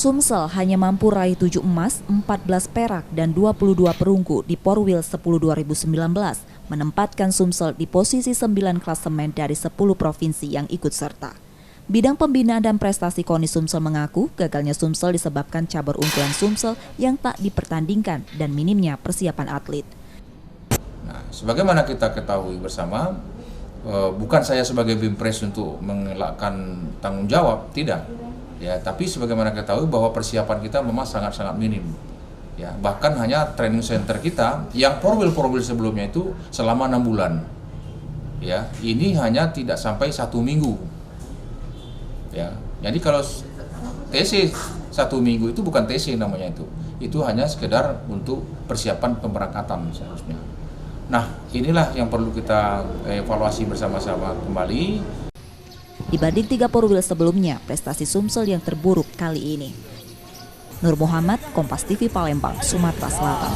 Sumsel hanya mampu raih 7 emas, 14 perak, dan 22 perunggu di Porwil 10 2019, menempatkan Sumsel di posisi 9 klasemen dari 10 provinsi yang ikut serta. Bidang pembinaan dan prestasi KONI Sumsel mengaku gagalnya Sumsel disebabkan cabur unggulan Sumsel yang tak dipertandingkan dan minimnya persiapan atlet. Nah, sebagaimana kita ketahui bersama, bukan saya sebagai Bimpres untuk mengelakkan tanggung jawab, tidak. Ya, tapi sebagaimana kita tahu bahwa persiapan kita memang sangat-sangat minim. Ya, bahkan hanya training center kita yang porwil sebelumnya itu selama 6 bulan. Ya, ini hanya tidak sampai 1 minggu. Ya, jadi kalau TC 1 minggu itu bukan TC namanya itu. Itu hanya sekedar untuk persiapan pemberangkatan seharusnya. Nah, inilah yang perlu kita evaluasi bersama-sama kembali. Dibanding 3 porwil sebelumnya, prestasi Sumsel yang terburuk kali ini. Nur Muhammad, Kompas TV Palembang, Sumatera Selatan.